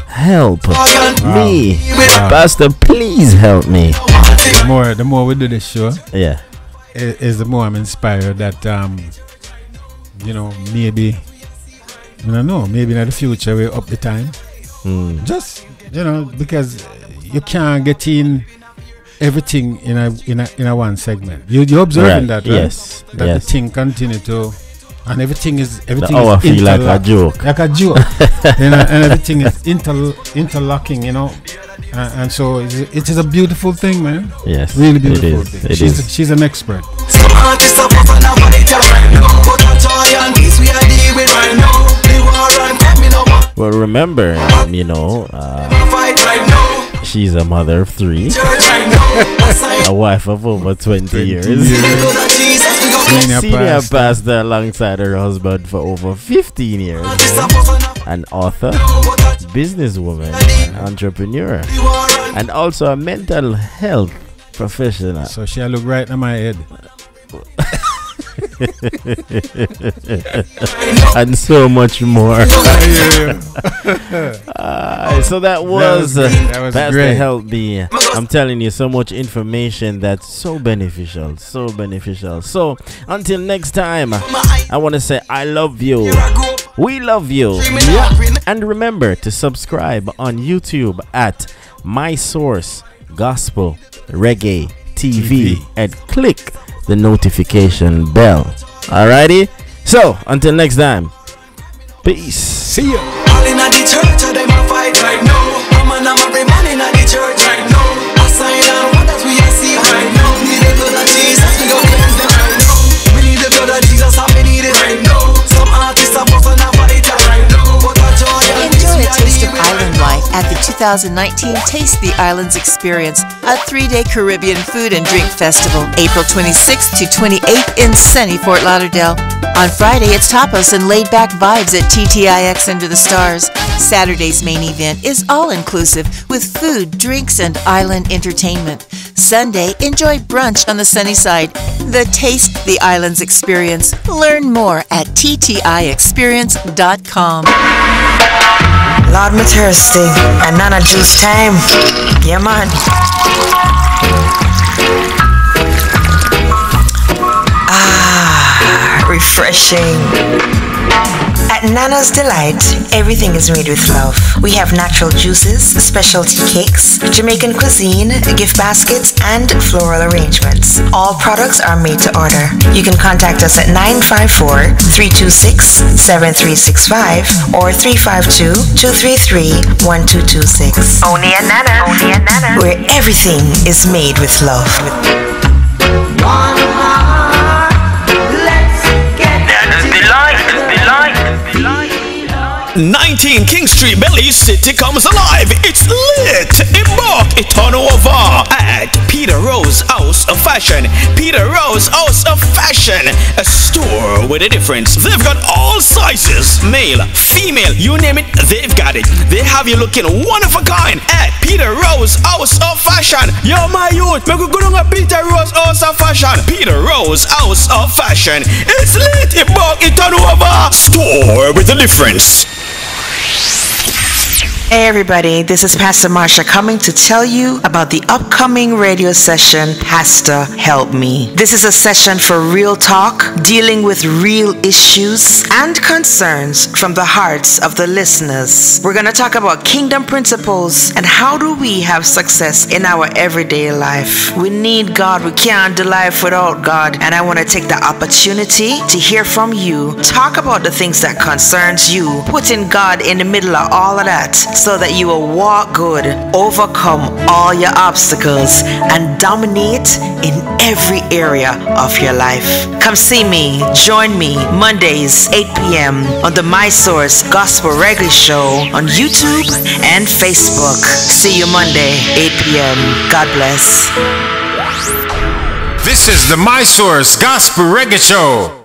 Help Me. Pastor, please help me. The more we do this show, Yeah. is the more I'm inspired that maybe I don't know, maybe in the future we're up the time. Just because you can't get in everything in a one segment. You're observing that, right? Yes. That yes. the thing continue to, and everything is The hour feel like a joke. like a joke, and everything is interlocking, and so it is a beautiful thing, man. Yes, really it beautiful is, thing. it is. She's an expert. Well, remember, she's a mother of 3, a wife of over 20 years, senior pastor alongside her husband for over 15 years, an author, businesswoman, an entrepreneur, and also a mental health professional. So she'll look right in my head. And so much more. So that was Pastor great. Help Me. I'm telling you, so much information that's so beneficial. So until next time, I want to say I love you. We love you. And remember to subscribe on YouTube at My Source Gospel Reggae TV and click the notification bell. Alrighty? So, until next time, peace. See ya. All in the church, them a fight right now. Come on, every man in the church right now. A sign and wonders we are see right now. Need the blood of Jesus, we go cleanse them right now. We need the blood of Jesus, and we need it right now. Some artists are busting a fight right now. But a joy and peace Enjoy we a are taste of living island life at the 2019 Taste the Islands Experience, a 3-day Caribbean food and drink festival, April 26th to 28th in sunny Fort Lauderdale. On Friday, it's tapas and laid-back vibes at TTIX Under the Stars. Saturday's main event is all-inclusive with food, drinks, and island entertainment. Sunday, enjoy brunch on the sunny side. The Taste the Islands Experience. Learn more at TTIExperience.com. Lord, me thirsty. And nana juice time. Yeah, man. Refreshing. At Nana's Delight, everything is made with love. We have natural juices, specialty cakes, Jamaican cuisine, gift baskets, and floral arrangements. All products are made to order. You can contact us at 954-326-7365 or 352-233-1226. Only at Nana. Where everything is made with love. One heart, let's get Nana's Delight. 19 King Street, Belize City comes alive. It's lit. Embark it on over at Peter Rose House of Fashion. Peter Rose House of Fashion, a store with a difference. They've got all sizes, male, female, you name it, they've got it. They have you looking one of a kind at Peter Rose House of Fashion. Yo, my youth, make a go down at Peter Rose House of Fashion. Peter Rose House of Fashion. It's lit. Embark it on over. Store with a difference. Hey everybody, this is Pastor Marsha coming to tell you about the upcoming radio session, Pastor Help Me. This is a session for real talk, dealing with real issues and concerns from the hearts of the listeners. We're going to talk about kingdom principles and how do we have success in our everyday life. We need God. We can't do life without God. And I want to take the opportunity to hear from you. Talk about the things that concerns you. Putting God in the middle of all of that, so that you will walk good, overcome all your obstacles, and dominate in every area of your life. Come see me, join me Mondays 8 p.m. on the My Source Gospel Reggae Show on YouTube and Facebook. See you Monday 8 p.m. God bless. This is the My Source Gospel Reggae Show.